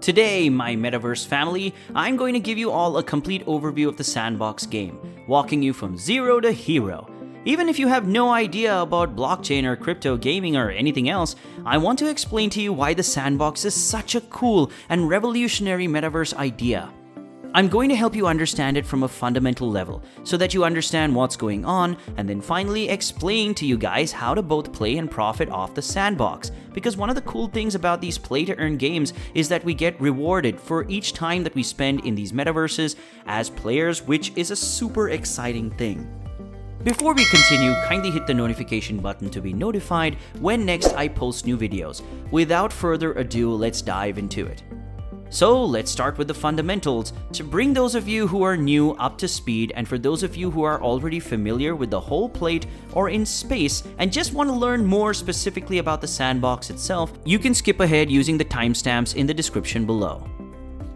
Today, my metaverse family, I'm going to give you all a complete overview of the Sandbox game, walking you from zero to hero. Even if you have no idea about blockchain or crypto gaming or anything else, I want to explain to you why the Sandbox is such a cool and revolutionary metaverse idea. I'm going to help you understand it from a fundamental level, so that you understand what's going on, and then finally explain to you guys how to both play and profit off the Sandbox. Because one of the cool things about these play-to-earn games is that we get rewarded for each time that we spend in these metaverses as players, which is a super exciting thing. Before we continue, kindly hit the notification button to be notified when next I post new videos. Without further ado, let's dive into it. So let's start with the fundamentals to bring those of you who are new up to speed, and for those of you who are already familiar with the whole plate or in space and just want to learn more specifically about the Sandbox itself, you can skip ahead using the timestamps in the description below.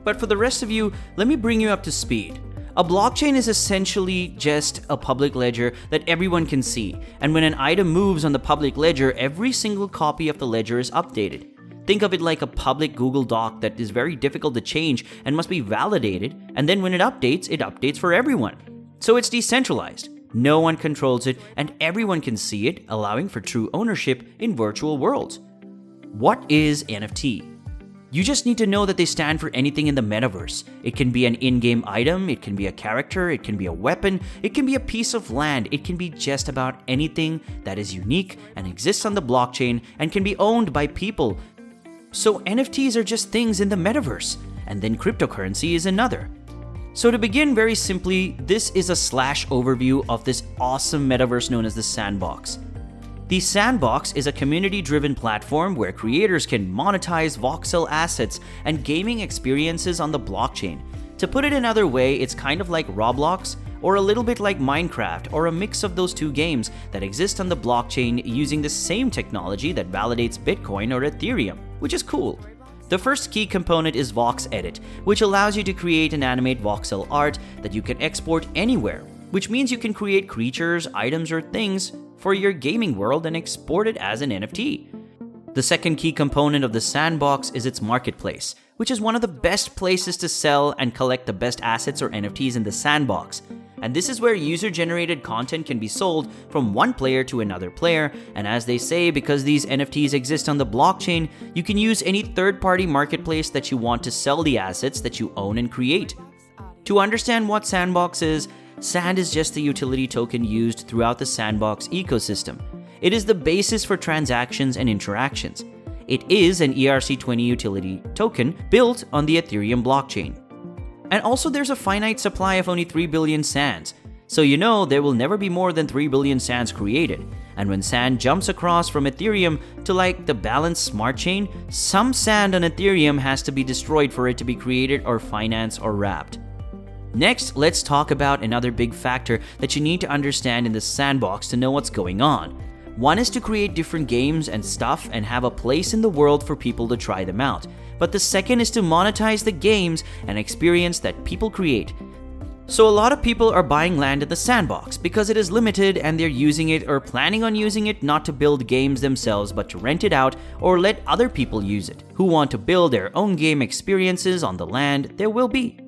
But for the rest of you, let me bring you up to speed. A blockchain is essentially just a public ledger that everyone can see, and when an item moves on the public ledger, every single copy of the ledger is updated. Think of it like a public Google Doc that is very difficult to change and must be validated, and then when it updates for everyone. So it's decentralized. No one controls it, and everyone can see it, allowing for true ownership in virtual worlds. What is NFT? You just need to know that they stand for anything in the metaverse. It can be an in-game item, it can be a character, it can be a weapon, it can be a piece of land, it can be just about anything that is unique and exists on the blockchain and can be owned by people. So NFTs are just things in the metaverse, and then cryptocurrency is another. So to begin very simply, this is a slash overview of this awesome metaverse known as the Sandbox. The Sandbox is a community-driven platform where creators can monetize voxel assets and gaming experiences on the blockchain. To put it another way, it's kind of like Roblox, or a little bit like Minecraft, or a mix of those two games that exist on the blockchain using the same technology that validates Bitcoin or Ethereum, which is cool. The first key component is Vox Edit, which allows you to create and animate voxel art that you can export anywhere, which means you can create creatures, items, or things for your gaming world and export it as an NFT. The second key component of the Sandbox is its marketplace, which is one of the best places to sell and collect the best assets or NFTs in the Sandbox. And this is where user-generated content can be sold from one player to another player, and as they say, because these NFTs exist on the blockchain, you can use any third-party marketplace that you want to sell the assets that you own and create. To understand what Sandbox is, Sand is just the utility token used throughout the Sandbox ecosystem. It is the basis for transactions and interactions. It is an ERC20 utility token built on the Ethereum blockchain. And also there's a finite supply of only 3 billion sands. So you know there will never be more than 3 billion sands created. And when sand jumps across from Ethereum to like the balanced smart chain, some sand on Ethereum has to be destroyed for it to be created or financed or wrapped. Next, let's talk about another big factor that you need to understand in the Sandbox to know what's going on. One is to create different games and stuff and have a place in the world for people to try them out. But the second is to monetize the games and experience that people create. So a lot of people are buying land in the Sandbox because it is limited and they're using it or planning on using it not to build games themselves but to rent it out or let other people use it. Who want to build their own game experiences on the land, there will be.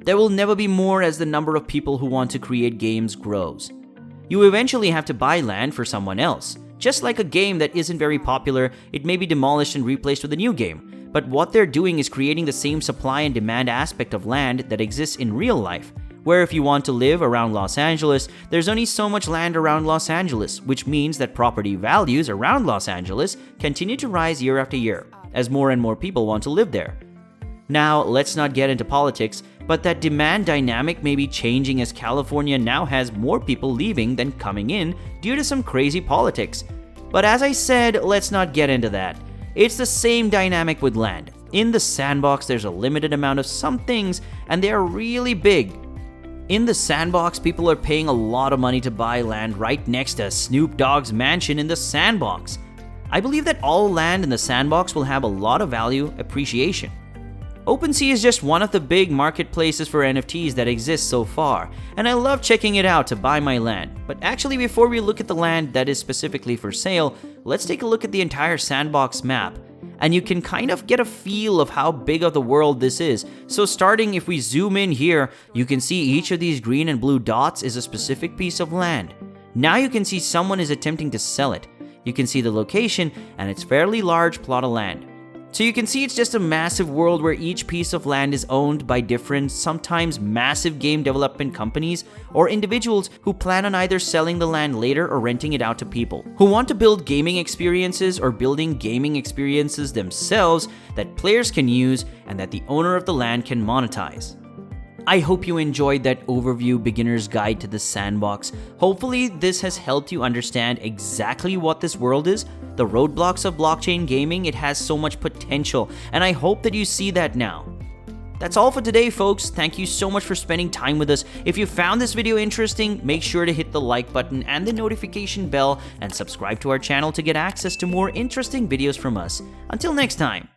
There will never be more as the number of people who want to create games grows. You eventually have to buy land for someone else. Just like a game that isn't very popular, it may be demolished and replaced with a new game. But what they're doing is creating the same supply and demand aspect of land that exists in real life, where if you want to live around Los Angeles, there's only so much land around Los Angeles, which means that property values around Los Angeles continue to rise year after year, as more and more people want to live there. Now, let's not get into politics, but that demand dynamic may be changing as California now has more people leaving than coming in due to some crazy politics. But as I said, let's not get into that. It's the same dynamic with land. In the Sandbox, there's a limited amount of some things, and they are really big. In the Sandbox, people are paying a lot of money to buy land right next to Snoop Dogg's mansion in the Sandbox. I believe that all land in the Sandbox will have a lot of value appreciation. OpenSea is just one of the big marketplaces for NFTs that exists so far, and I love checking it out to buy my land. But actually, before we look at the land that is specifically for sale, let's take a look at the entire Sandbox map. and you can kind of get a feel of how big of the world this is. So starting, if we zoom in here, you can see each of these green and blue dots is a specific piece of land. Now you can see someone is attempting to sell it. You can see the location, and it's fairly large plot of land. So you can see it's just a massive world where each piece of land is owned by different, sometimes massive game development companies or individuals who plan on either selling the land later or renting it out to people who want to build gaming experiences or building gaming experiences themselves that players can use and that the owner of the land can monetize. I hope you enjoyed that overview beginner's guide to the sandbox. Hopefully this has helped you understand exactly what this world is, the roadblocks of blockchain gaming. It has so much potential, and I hope that you see that now. That's all for today, folks. Thank you so much for spending time with us. If you found this video interesting, make sure to hit the like button and the notification bell and subscribe to our channel to get access to more interesting videos from us. Until next time.